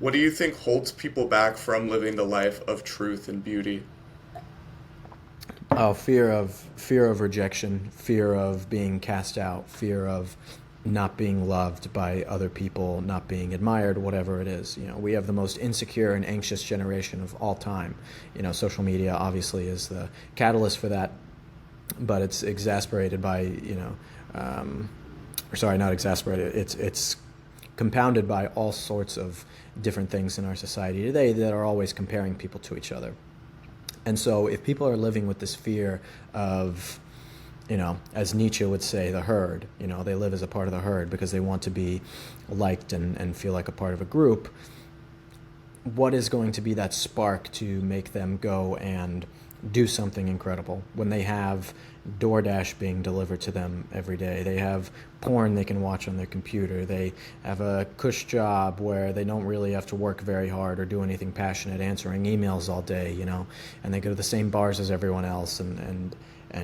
What do you think holds people back from living the life of truth and beauty? Oh, fear of rejection, fear of being cast out, fear of not being loved by other people, not being admired, whatever it is. We have the most insecure and anxious generation of all time. Social media obviously is the catalyst for that, but it's exasperated by, not exasperated. It's compounded by all sorts of different things in our society today that are always comparing people to each other. And so if people are living with this fear of, as Nietzsche would say, the herd, they live as a part of the herd because they want to be liked and feel like a part of a group, what is going to be that spark to make them go and do something incredible when they have DoorDash being delivered to them every day? They have porn they can watch on their computer. They have a cush job where they don't really have to work very hard or do anything passionate, answering emails all day, and they go to the same bars as everyone else and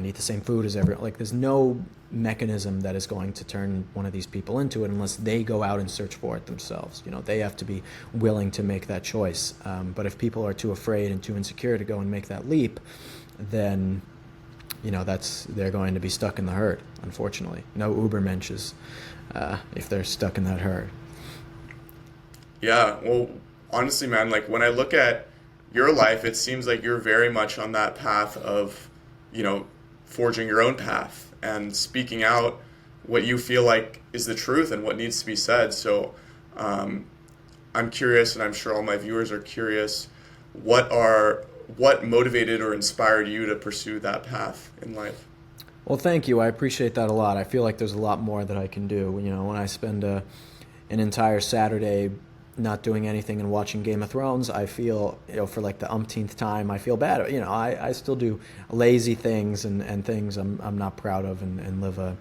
eat the same food as everyone. Like, there's no mechanism that is going to turn one of these people into it unless they go out and search for it themselves. They have to be willing to make that choice. But if people are too afraid and too insecure to go and make that leap, then they're going to be stuck in the herd, unfortunately. No Ubermenches if they're stuck in that herd. Yeah, well, honestly, man, like when I look at your life, it seems like you're very much on that path of, forging your own path and speaking out what you feel like is the truth and what needs to be said. So I'm curious, and I'm sure all my viewers are curious, what motivated or inspired you to pursue that path in life? Well, thank you. I appreciate that a lot. I feel like there's a lot more that I can do. When I spend an entire Saturday not doing anything and watching Game of Thrones, I feel, for like the umpteenth time, I feel bad. I still do lazy things and things I'm not proud of, and live a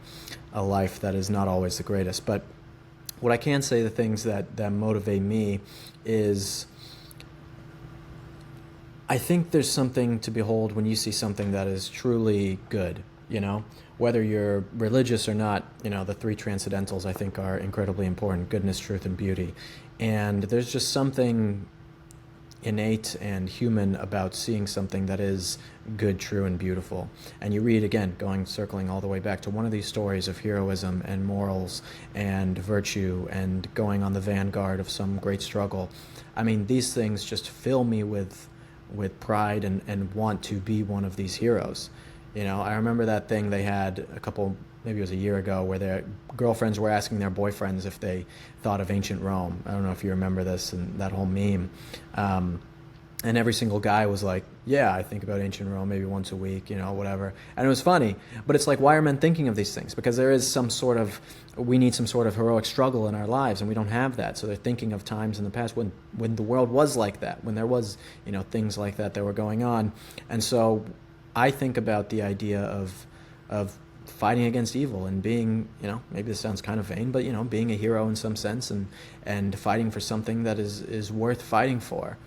life that is not always the greatest. But what I can say, the things that motivate me is, I think there's something to behold when you see something that is truly good, whether you're religious or not. The three transcendentals I think are incredibly important: goodness, truth, and beauty. And there's just something innate and human about seeing something that is good, true, and beautiful. And you read, again, circling all the way back to one of these stories of heroism and morals and virtue and going on the vanguard of some great struggle. I mean, these things just fill me with pride and want to be one of these heroes. I remember that thing they had maybe it was a year ago, where their girlfriends were asking their boyfriends if they thought of ancient Rome. I don't know if you remember this, and that whole meme. And every single guy was like, yeah, I think about ancient Rome maybe once a week, whatever. And it was funny, but it's like, why are men thinking of these things? Because there is we need some sort of heroic struggle in our lives, and we don't have that. So they're thinking of times in the past when the world was like that, when there was, things like that were going on. And so I think about the idea of fighting against evil and being, maybe this sounds kind of vain, but, being a hero in some sense, and fighting for something that is worth fighting for.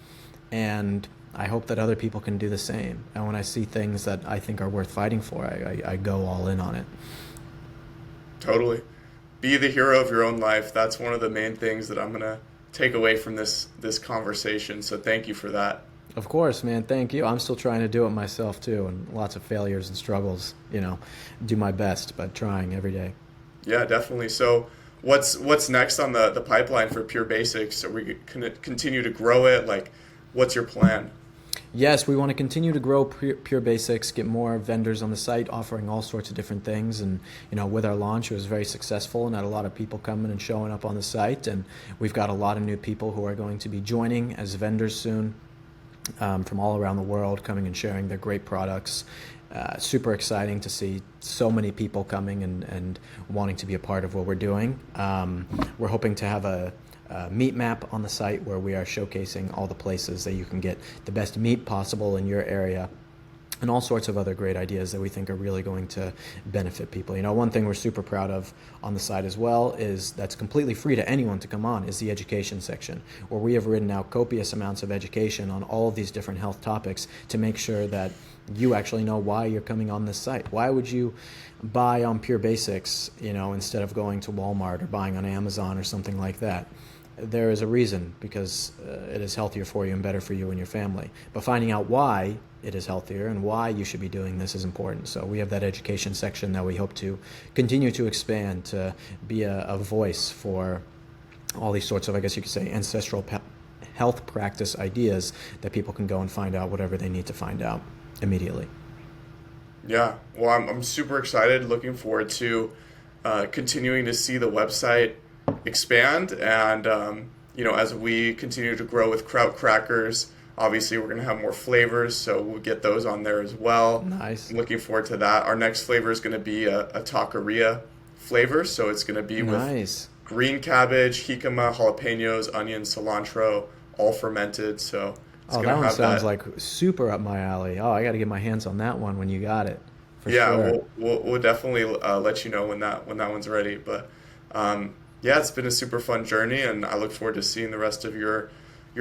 And I hope that other people can do the same. And when I see things that I think are worth fighting for, I go all in on it. Totally. Be the hero of your own life. That's one of the main things that I'm going to take away from this conversation. So thank you for that. Of course, man. Thank you. I'm still trying to do it myself too, and lots of failures and struggles, do my best, but trying every day. Yeah, definitely. So what's next on the pipeline for Pure Basics? Are we going to continue to grow it? Like, what's your plan? Yes, we want to continue to grow Pure Basics, get more vendors on the site offering all sorts of different things. And, with our launch, it was very successful and had a lot of people coming and showing up on the site. And we've got a lot of new people who are going to be joining as vendors soon, from all around the world, coming and sharing their great products. Super exciting to see so many people coming and wanting to be a part of what we're doing. We're hoping to have a meat map on the site where we are showcasing all the places that you can get the best meat possible in your area, and all sorts of other great ideas that we think are really going to benefit people. One thing we're super proud of on the site as well is that's completely free to anyone to come on is the education section, where we have written out copious amounts of education on all of these different health topics to make sure that you actually know why you're coming on this site. Why would you buy on Pure Basics, instead of going to Walmart or buying on Amazon or something like that? There is a reason, because it is healthier for you and better for you and your family. But finding out why it is healthier and why you should be doing this is important. So we have that education section that we hope to continue to expand to be a voice for all these sorts of, I guess you could say, ancestral health practice ideas that people can go and find out whatever they need to find out immediately. Yeah, well, I'm super excited, looking forward to continuing to see the website expand, and as we continue to grow with Kraut Krackers, obviously we're going to have more flavors, so we'll get those on there as well. Nice. I'm looking forward to that. Our next flavor is going to be a taqueria flavor, so it's going to be with green cabbage, jicama, jalapenos, onions, cilantro, all fermented. So that one sounds like super up my alley. Oh, I got to get my hands on that one when you got it. For sure. We'll definitely let you know when that one's ready. But it's been a super fun journey, and I look forward to seeing the rest of your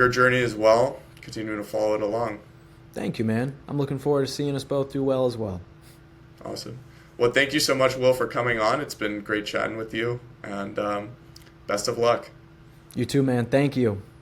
journey as well. Continuing to follow it along. Thank you, man. I'm looking forward to seeing us both do well as well. Awesome. Well, thank you so much, Will, for coming on. It's been great chatting with you, and best of luck. You too, man. Thank you.